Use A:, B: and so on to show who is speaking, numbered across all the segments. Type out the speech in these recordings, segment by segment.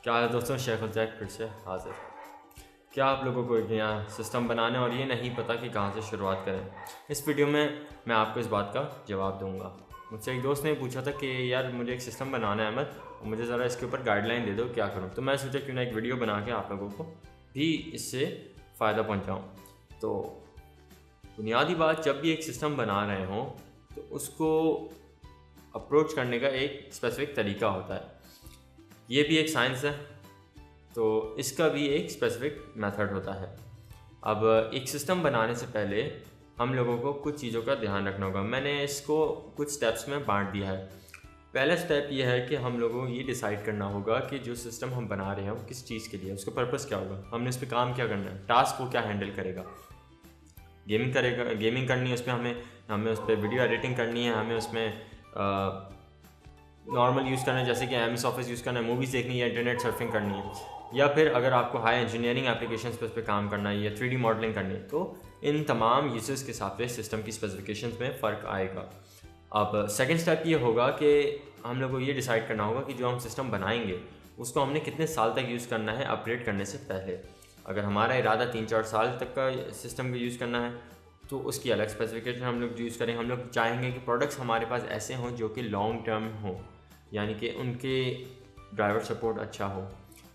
A: क्या है दोस्तों, शेख उज़ैक फिर से हाजिर। क्या आप लोगों को यहाँ सिस्टम बनाने और ये नहीं पता कि कहाँ से शुरुआत करें? इस वीडियो में मैं आपको इस बात का जवाब दूंगा। मुझसे एक दोस्त ने पूछा था कि यार मुझे एक सिस्टम बनाना है अहमद, और मुझे ज़रा इसके ऊपर गाइडलाइन दे दो, क्या करूँ? तो मैं सोचा क्यों ना एक वीडियो बना के आप लोगों को भी इससे फ़ायदा पहुँचाऊँ। तो बुनियादी बात, जब भी एक सिस्टम बना रहे हों तो उसको अप्रोच करने का एक स्पेसिफिक तरीका होता है। ये भी एक साइंस है, तो इसका भी एक स्पेसिफिक मेथड होता है। अब एक सिस्टम बनाने से पहले हम लोगों को कुछ चीज़ों का ध्यान रखना होगा। मैंने इसको कुछ स्टेप्स में बांट दिया है। पहला स्टेप ये है कि हम लोगों को ये डिसाइड करना होगा कि जो सिस्टम हम बना रहे हैं वो किस चीज़ के लिए है, उसका पर्पस क्या होगा, हमने उस पर काम क्या करना है, टास्क को क्या हैंडल करेगा। गेमिंग करनी है, उस पर हमें उस पर वीडियो एडिटिंग करनी है, हमें उसमें नॉर्मल यूज़ करना है जैसे कि एमएस ऑफिस यूज़ करना है, मूवीज़ देखनी है, इंटरनेट सर्फिंग करनी है, या फिर अगर आपको हाई इंजीनियरिंग एप्लीकेशंस पे उस पर काम करना है या 3D मॉडलिंग करनी है, तो इन तमाम यूसेस के हिसाब से सिस्टम की स्पेसिफिकेशंस में फ़र्क आएगा। अब सेकंड स्टेप ये होगा कि हम लोग को ये डिसाइड करना होगा कि जो हम सिस्टम बनाएंगे उसको हमने कितने साल तक यूज़ करना है अपग्रेड करने से पहले। अगर हमारा इरादा 3-4 साल तक का सिस्टम को यूज़ करना है तो उसकी अलग स्पेसिफिकेशन हम लोग यूज़ करें। हम लोग चाहेंगे कि प्रोडक्ट्स हमारे पास ऐसे हों जो कि लॉन्ग टर्म हों, यानी कि उनके ड्राइवर सपोर्ट अच्छा हो,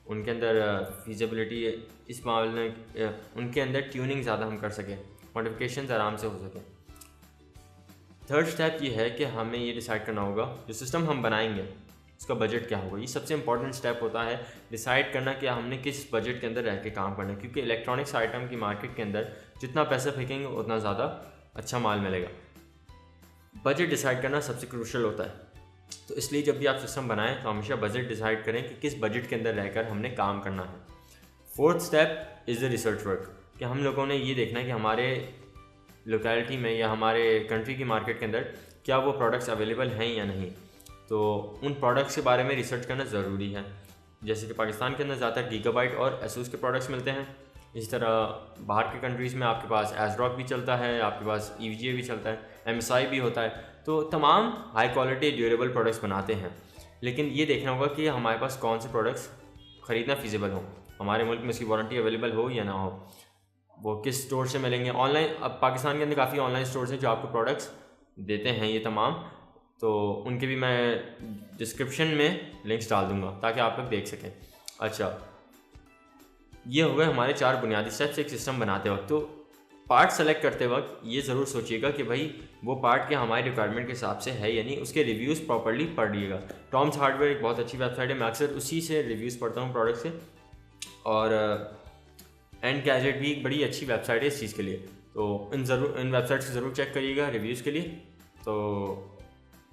A: उनके अंदर फीजिबिलिटी, इस मामले में उनके अंदर ट्यूनिंग ज़्यादा हम कर सकें, मॉडिफिकेशन आराम से हो सकें। थर्ड स्टेप ये है कि हमें ये डिसाइड करना होगा जो सिस्टम हम बनाएंगे उसका बजट क्या होगा। ये सबसे इंपॉर्टेंट स्टेप होता है, डिसाइड करना कि हमने किस बजट के अंदर रह के काम करना है, क्योंकि इलेक्ट्रॉनिक्स आइटम की मार्केट के अंदर जितना पैसा फेंकेंगे उतना ज़्यादा अच्छा माल मिलेगा। बजट डिसाइड करना सबसे क्रूशियल होता है, तो इसलिए जब भी आप सिस्टम बनाएं तो हमेशा बजट डिसाइड करें कि किस बजट के अंदर रहकर हमने काम करना है। Fourth step is the research work, कि हम लोगों ने ये देखना है कि हमारे लोकेलिटी में या हमारे कंट्री की मार्केट के अंदर क्या वो प्रोडक्ट्स अवेलेबल हैं या नहीं। तो उन प्रोडक्ट्स के बारे में रिसर्च करना ज़रूरी है। जैसे कि पाकिस्तान के अंदर ज़्यादातर गीगाबाइट और एसूस के प्रोडक्ट्स मिलते हैं, इस तरह बाहर के कंट्रीज़ में आपके पास एसरॉक भी चलता है, आपके पास EVGA भी चलता है, MSI भी होता है। तो तमाम हाई क्वालिटी ड्यूरेबल प्रोडक्ट्स बनाते हैं, लेकिन ये देखना होगा कि हमारे पास कौन से प्रोडक्ट्स ख़रीदना फीजिबल हो, हमारे मुल्क में इसकी वारंटी अवेलेबल हो या ना हो, वो किस स्टोर से मिलेंगे। ऑनलाइन, अब पाकिस्तान के अंदर काफ़ी ऑनलाइन स्टोर्स हैं जो आपको प्रोडक्ट्स देते हैं ये तमाम, तो उनके भी मैं डिस्क्रिप्शन में लिंक्स डाल दूंगा ताकि आप लोग देख सकें। अच्छा, ये हो गए हमारे 4 बुनियादी स्टेप्स एक सिस्टम बनाते वक्त। तो पार्ट सेलेक्ट करते वक्त ये ज़रूर सोचिएगा कि भाई वो पार्ट क्या हमारे रिक्वायरमेंट के हिसाब से है या नहीं, उसके रिव्यूज़ प्रॉपर्ली पढ़िएगा। टॉम्स हार्डवेयर एक बहुत अच्छी वेबसाइट है, मैं अक्सर उसी से रिव्यूज़ पढ़ता हूँ प्रोडक्ट से, और एंड गैजेट भी एक बड़ी अच्छी वेबसाइट है इस चीज़ के लिए। तो इन वेबसाइट्स को ज़रूर चेक करिएगा रिव्यूज़ के लिए। तो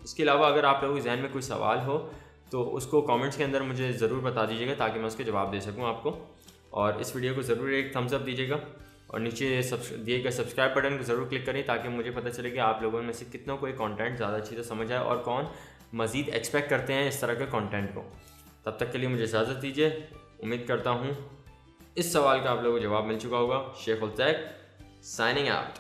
A: इसके अलावा अगर आप लोगों के जहन में कोई सवाल हो तो उसको कमेंट्स के अंदर मुझे ज़रूर बता दीजिएगा ताकि मैं उसके जवाब दे सकूं आपको। और इस वीडियो को ज़रूर एक थम्स अप दीजिएगा, और नीचे दिए गए सब्सक्राइब बटन को ज़रूर क्लिक करें ताकि मुझे पता चले कि आप लोगों में से कितनों को ये कंटेंट ज़्यादा अच्छी तरह समझ आए और कौन मज़ीद एक्सपेक्ट करते हैं इस तरह के कंटेंट को। तब तक के लिए मुझे इजाज़त दीजिए। उम्मीद करता हूँ इस सवाल का आप लोगों को जवाब मिल चुका होगा। शेख उज़ैक साइनिंग आउट।